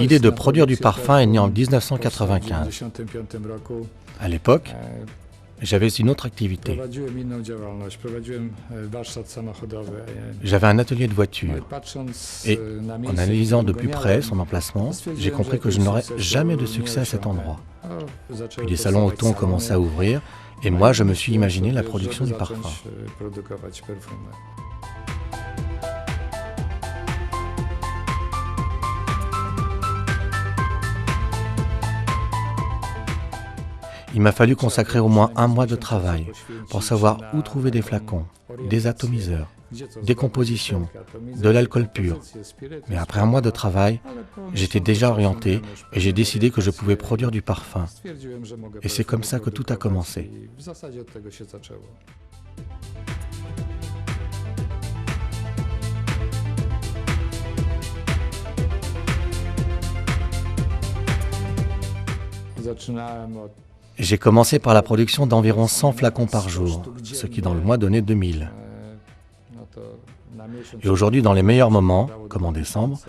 L'idée de produire du parfum est née en 1995. À l'époque, j'avais une autre activité. J'avais un atelier de voitures. Et en analysant de plus près son emplacement, j'ai compris que je n'aurais jamais de succès à cet endroit. Puis des salons auto ont commencé à ouvrir, et moi je me suis imaginé la production du parfum. Il m'a fallu consacrer au moins un mois de travail pour savoir où trouver des flacons, des atomiseurs, des compositions, de l'alcool pur. Mais après un mois de travail, j'étais déjà orienté et j'ai décidé que je pouvais produire du parfum. Et c'est comme ça que tout a commencé. J'ai commencé par la production d'environ 100 flacons par jour, ce qui dans le mois donnait 2000. Et aujourd'hui, dans les meilleurs moments, comme en décembre,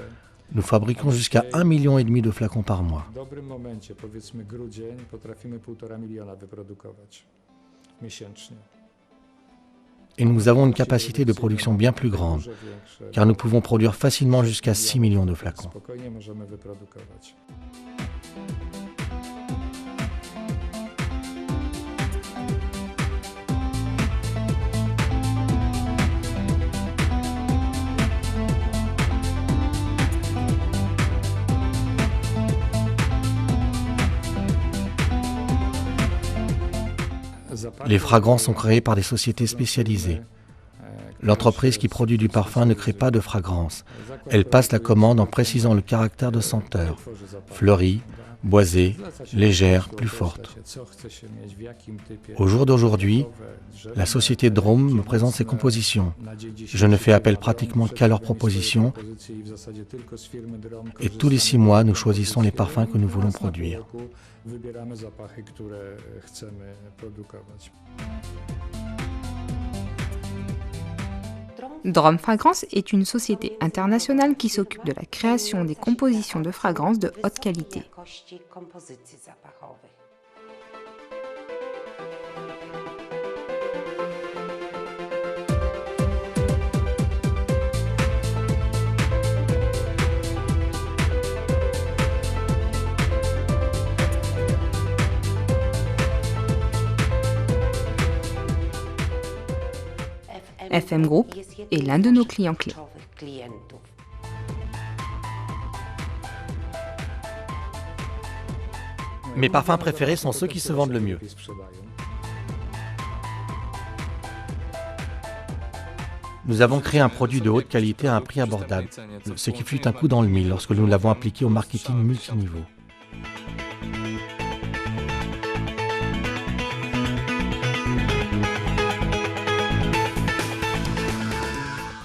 nous fabriquons jusqu'à 1,5 million de flacons par mois. Et nous avons une capacité de production bien plus grande, car nous pouvons produire facilement jusqu'à 6 millions de flacons. Les fragrances sont créées par des sociétés spécialisées. L'entreprise qui produit du parfum ne crée pas de fragrance. Elle passe la commande en précisant le caractère de senteur, fleurie, boisée, légère, plus forte. Au jour d'aujourd'hui, la société Drum me présente ses compositions. Je ne fais appel pratiquement qu'à leurs propositions et tous les 6 mois, nous choisissons les parfums que nous voulons produire. Drum Fragrance est une société internationale qui s'occupe de la création des compositions de fragrances de haute qualité. FM Group est l'un de nos clients clés. Mes parfums préférés sont ceux qui se vendent le mieux. Nous avons créé un produit de haute qualité à un prix abordable, ce qui fut un coup dans le mille lorsque nous l'avons appliqué au marketing multiniveau.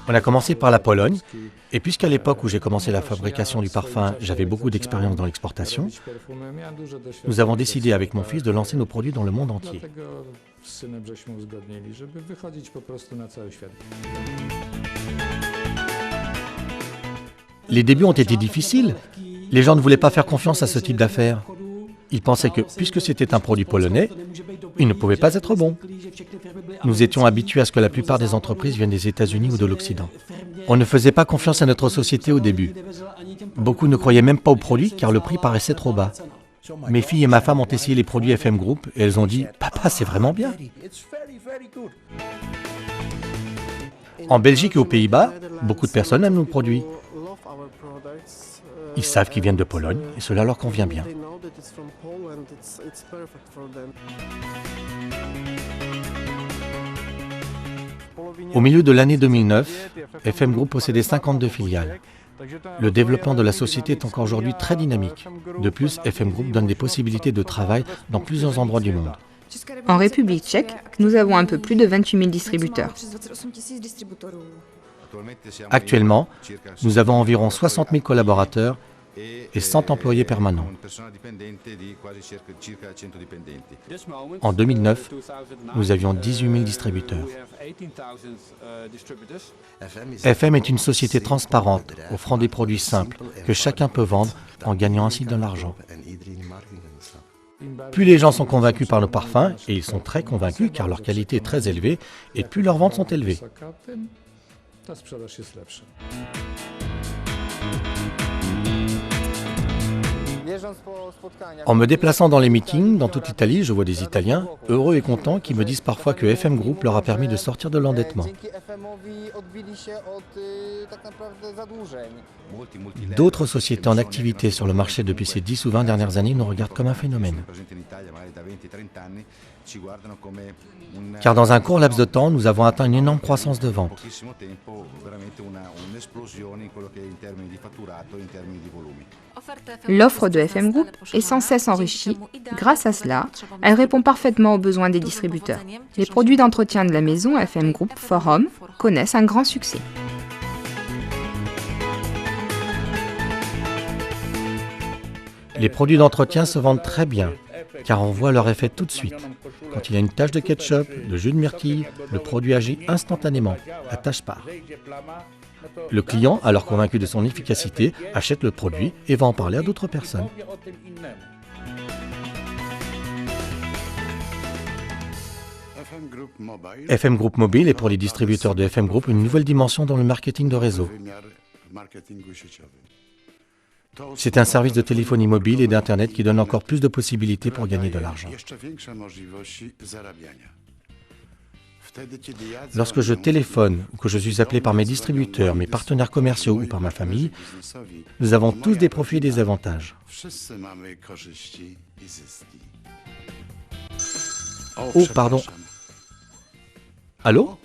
On a commencé par la Pologne, et puisqu'à l'époque où j'ai commencé la fabrication du parfum, j'avais beaucoup d'expérience dans l'exportation, nous avons décidé avec mon fils de lancer nos produits dans le monde entier. Les débuts ont été difficiles. Les gens ne voulaient pas faire confiance à ce type d'affaires. Ils pensaient que, puisque c'était un produit polonais, il ne pouvait pas être bon. Nous étions habitués à ce que la plupart des entreprises viennent des États-Unis ou de l'Occident. On ne faisait pas confiance à notre société au début. Beaucoup ne croyaient même pas au produit car le prix paraissait trop bas. Mes filles et ma femme ont essayé les produits FM Group et elles ont dit « Papa, c'est vraiment bien !» En Belgique et aux Pays-Bas, beaucoup de personnes aiment nos produits. Ils savent qu'ils viennent de Pologne et cela leur convient bien. Au milieu de l'année 2009, FM Group possédait 52 filiales. Le développement de la société est encore aujourd'hui très dynamique. De plus, FM Group donne des possibilités de travail dans plusieurs endroits du monde. En République tchèque, nous avons un peu plus de 28 000 distributeurs. Actuellement, nous avons environ 60 000 collaborateurs et 100 employés permanents. En 2009, nous avions 18 000 distributeurs. FM est une société transparente, offrant des produits simples que chacun peut vendre en gagnant ainsi de l'argent. Plus les gens sont convaincus par nos parfums, et ils sont très convaincus car leur qualité est très élevée, et plus leurs ventes sont élevées. En me déplaçant dans les meetings, dans toute l'Italie, je vois des Italiens, heureux et contents, qui me disent parfois que FM Group leur a permis de sortir de l'endettement. D'autres sociétés en activité sur le marché depuis ces 10 ou 20 dernières années nous regardent comme un phénomène. Car dans un court laps de temps, nous avons atteint une énorme croissance de vente. L'offre de FM Group est sans cesse enrichie. Grâce à cela, elle répond parfaitement aux besoins des distributeurs. Les produits d'entretien de la maison FM Group for Home connaissent un grand succès. Les produits d'entretien se vendent très bien, car on voit leur effet tout de suite. Quand il y a une tache de ketchup, de jus de myrtille, le produit agit instantanément, la tache part. Le client, alors convaincu de son efficacité, achète le produit et va en parler à d'autres personnes. FM Group Mobile est pour les distributeurs de FM Group une nouvelle dimension dans le marketing de réseau. C'est un service de téléphonie mobile et d'Internet qui donne encore plus de possibilités pour gagner de l'argent. Lorsque je téléphone ou que je suis appelé par mes distributeurs, mes partenaires commerciaux ou par ma famille, nous avons tous des profits et des avantages. Oh, pardon. Allô ?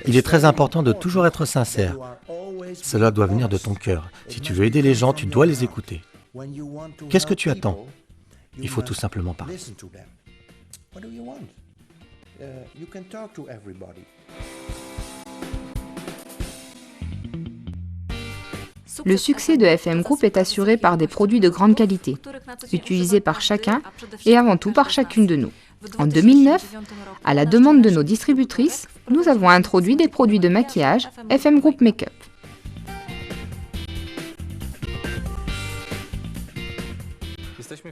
Il est très important de toujours être sincère. Cela doit venir de ton cœur. Si tu veux aider les gens, tu dois les écouter. Qu'est-ce que tu attends ? Il faut tout simplement parler. Le succès de FM Group est assuré par des produits de grande qualité, utilisés par chacun et avant tout par chacune de nous. En 2009, à la demande de nos distributrices, nous avons introduit des produits de maquillage FM Group Make-up.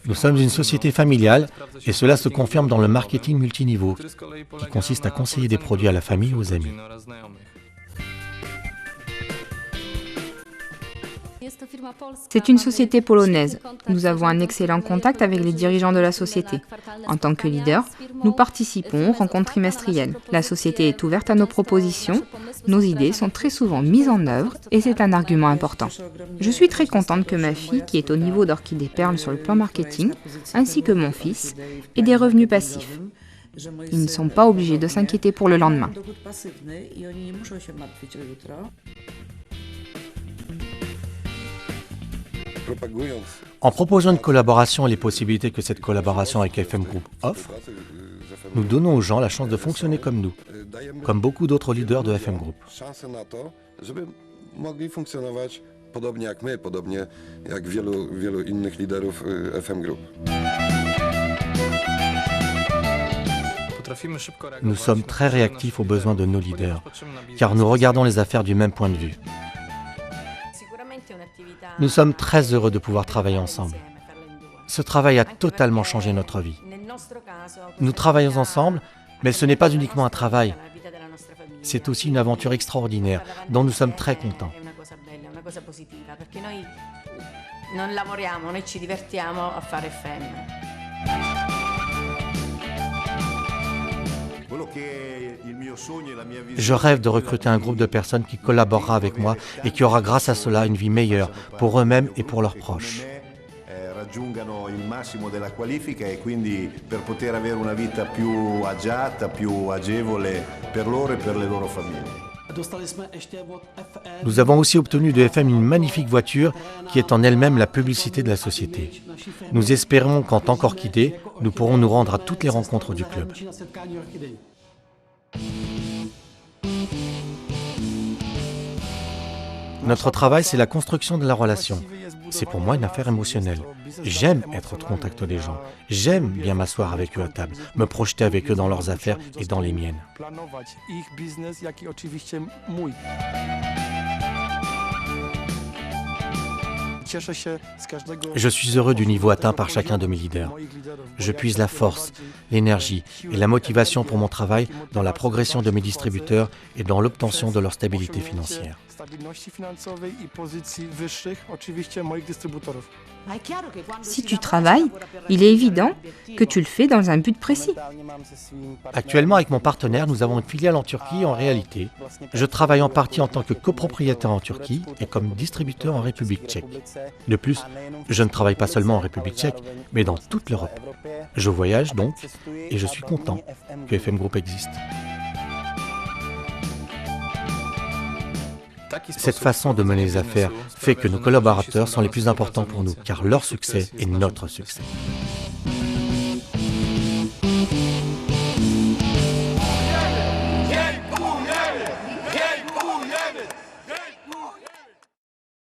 Nous sommes une société familiale et cela se confirme dans le marketing multiniveau, qui consiste à conseiller des produits à la famille et aux amis. C'est une société polonaise. Nous avons un excellent contact avec les dirigeants de la société. En tant que leader, nous participons aux rencontres trimestrielles. La société est ouverte à nos propositions. Nos idées sont très souvent mises en œuvre et c'est un argument important. Je suis très contente que ma fille, qui est au niveau d'Orchidée Perle sur le plan marketing, ainsi que mon fils, aient des revenus passifs. Ils ne sont pas obligés de s'inquiéter pour le lendemain. En proposant une collaboration et les possibilités que cette collaboration avec FM Group offre, nous donnons aux gens la chance de fonctionner comme nous, comme beaucoup d'autres leaders de FM Group. Podobnie jak my, podobnie jak wielu innych liderów FM Group. Nous sommes très réactifs aux besoins de nos leaders, car nous regardons les affaires du même point de vue. Nous sommes très heureux de pouvoir travailler ensemble. Ce travail a totalement changé notre vie. Nous travaillons ensemble, mais ce n'est pas uniquement un travail. C'est aussi une aventure extraordinaire dont nous sommes très contents. Je rêve de recruter un groupe de personnes qui collaborera avec moi et qui aura grâce à cela une vie meilleure pour eux-mêmes et pour leurs proches. Raggiungano il massimo della qualifica e quindi per poter avere una vita più agiata, più agevole per loro e per le loro famiglie. Nous avons aussi obtenu de FM une magnifique voiture qui est en elle-même la publicité de la société. Nous espérons qu'en tant qu'Orchidée, nous pourrons nous rendre à toutes les rencontres du club. Notre travail, c'est la construction de la relation. C'est pour moi une affaire émotionnelle. J'aime être au contact des gens. J'aime bien m'asseoir avec eux à table, me projeter avec eux dans leurs affaires et dans les miennes. Je suis heureux du niveau atteint par chacun de mes leaders. Je puise la force, l'énergie et la motivation pour mon travail dans la progression de mes distributeurs et dans l'obtention de leur stabilité financière. Si tu travailles, il est évident que tu le fais dans un but précis. Actuellement, avec mon partenaire, nous avons une filiale en Turquie. En réalité, je travaille en partie en tant que copropriétaire en Turquie et comme distributeur en République tchèque. De plus, je ne travaille pas seulement en République tchèque, mais dans toute l'Europe. Je voyage donc et je suis content que FM Group existe. Cette façon de mener les affaires fait que nos collaborateurs sont les plus importants pour nous, car leur succès est notre succès.